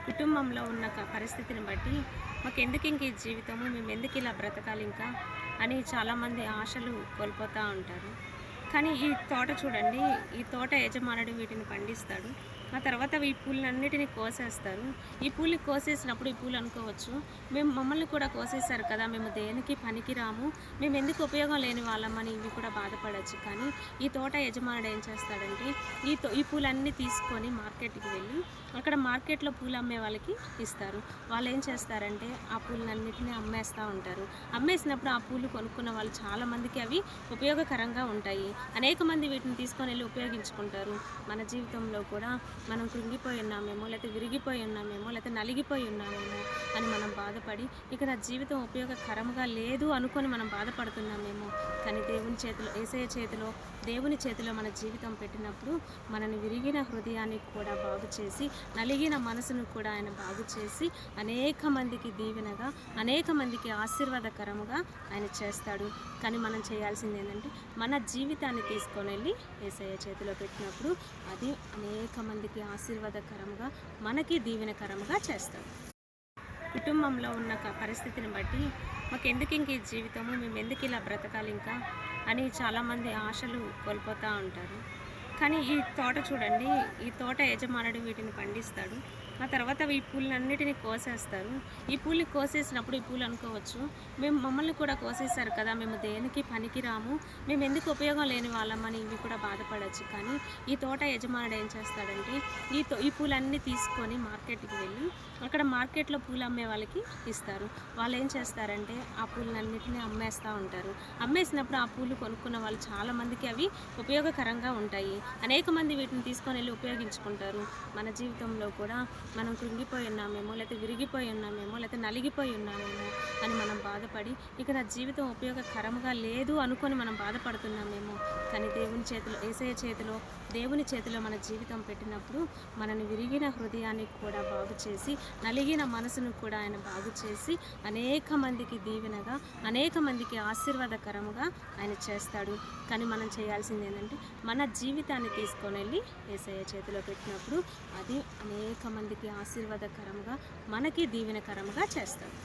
కుటుంబంలో ఉన్న పరిస్థితిని బట్టి మాకెందుకు ఇంక ఈ జీవితము, మేము ఎందుకు ఇలా బ్రతకాలి ఇంకా అని చాలామంది ఆశలు కోల్పోతూ ఉంటారు. కానీ ఈ తోట చూడండి, ఈ తోట యజమానుడు వీటిని పండిస్తాడు. ఆ తర్వాత ఈ పూలన్నిటిని కోసేస్తారు. ఈ పూలు కోసేసినప్పుడు ఈ పూలు అనుకోవచ్చు, మమ్మల్ని కూడా కోసేశారు కదా, మేము దేనికి పనికి రాము, మేము ఎందుకు ఉపయోగం లేని వాళ్ళమని ఇవి కూడా బాధపడవచ్చు. కానీ ఈ తోట యజమానుడు ఏం చేస్తాడంటే ఈ పూలన్నీ తీసుకొని మార్కెట్కి వెళ్ళి అక్కడ మార్కెట్లో పూలు అమ్మే వాళ్ళకి ఇస్తారు. వాళ్ళు ఏం చేస్తారంటే ఆ పూలన్నిటిని అమ్మేస్తూ ఉంటారు. అమ్మేసినప్పుడు ఆ పూలు కొనుక్కున్న వాళ్ళు చాలామందికి అవి ఉపయోగకరంగా ఉంటాయి. అనేక మంది వీటిని తీసుకొని వెళ్ళి ఉపయోగించుకుంటారు. మన జీవితంలో కూడా మనం కృంగిపోయి ఉన్నామేమో, లేకపోతే విరిగిపోయి ఉన్నామేమో, లేకపోతే నలిగిపోయి ఉన్నామేమో అని మనం బాధపడి ఇక నా జీవితం ఉపయోగకరంగా లేదు అనుకొని మనం బాధపడుతున్నామేమో. కానీ దేవుని చేతిలో, యేసయ్య చేతిలో, దేవుని చేతిలో మన జీవితం పెట్టినప్పుడు మనని విరిగిన హృదయాన్ని కూడా బాగు చేసి, నలిగిన మనసును కూడా ఆయన బాగు చేసి అనేక మందికి దీవెనగా, అనేక మందికి ఆశీర్వాదకరముగా ఆయన చేస్తాడు. కానీ మనం చేయాల్సింది ఏంటంటే మన జీవితాన్ని తీసుకొని వెళ్ళి యేసయ్య చేతిలో పెట్టినప్పుడు అది అనేక మందికి ఆశీర్వాదకరముగా, మనకి దీవెనకరముగా చేస్తాడు. కుటుంబంలో ఉన్న పరిస్థితిని బట్టి మాకెందుకు ఇంక ఈ జీవితము, మేము ఎందుకు ఇలా బ్రతకాలి ఇంకా అని చాలామంది ఆశలు కోల్పోతూ ఉంటారు. కానీ ఈ తోట చూడండి, ఈ తోట యజమానుడు వీటిని పండిస్తాడు. ఆ తర్వాత ఈ పూలన్నిటిని కోసేస్తారు. ఈ పూలు కోసేసినప్పుడు ఈ పూలు అనుకోవచ్చు, మమ్మల్ని కూడా కోసేశారు కదా, మేము దేనికి పనికి రాము, మేము ఎందుకు ఉపయోగం లేని వాళ్ళమని ఇవి కూడా బాధపడవచ్చు. కానీ ఈ తోట యజమానుడు ఏం చేస్తాడంటే ఈ పూలన్నీ తీసుకొని మార్కెట్కి వెళ్ళి అక్కడ మార్కెట్లో పూలు అమ్మే వాళ్ళకి ఇస్తారు. వాళ్ళు ఏం చేస్తారంటే ఆ పూలన్నిటిని అమ్మేస్తూ ఉంటారు. అమ్మేసినప్పుడు ఆ పూలు కొనుక్కున్న వాళ్ళు చాలామందికి అవి ఉపయోగకరంగా ఉంటాయి. అనేక మంది వీటిని తీసుకొని వెళ్ళి ఉపయోగించుకుంటారు. మన జీవితంలో కూడా మనం కృంగిపోయి ఉన్నామేమో, లేకపోతే విరిగిపోయి ఉన్నామేమో, లేకపోతే నలిగిపోయి ఉన్నామేమో అని మనం బాధపడి ఇక నా జీవితం ఉపయోగకరంగా లేదు అనుకొని మనం బాధపడుతున్నామేమో. కానీ దేవుని చేతిలో, యేసయ్య చేతిలో, దేవుని చేతిలో మన జీవితం పెట్టినప్పుడు మనని విరిగిన హృదయాన్ని కూడా బాగు చేసి, నలిగిన మనసును కూడా ఆయన బాగు చేసి అనేక మందికి దీవెనగా, అనేక మందికి ఆశీర్వాదకరముగా ఆయన చేస్తాడు. కానీ మనం చేయాల్సింది ఏంటంటే మన జీవితాన్ని తీసుకొని వెళ్ళి యేసయ్య చేతిలో పెట్టినప్పుడు అది అనేక మందికి ఆశీర్వాదకరంగా, మనకి దీవెనకరంగా చేస్తాడు.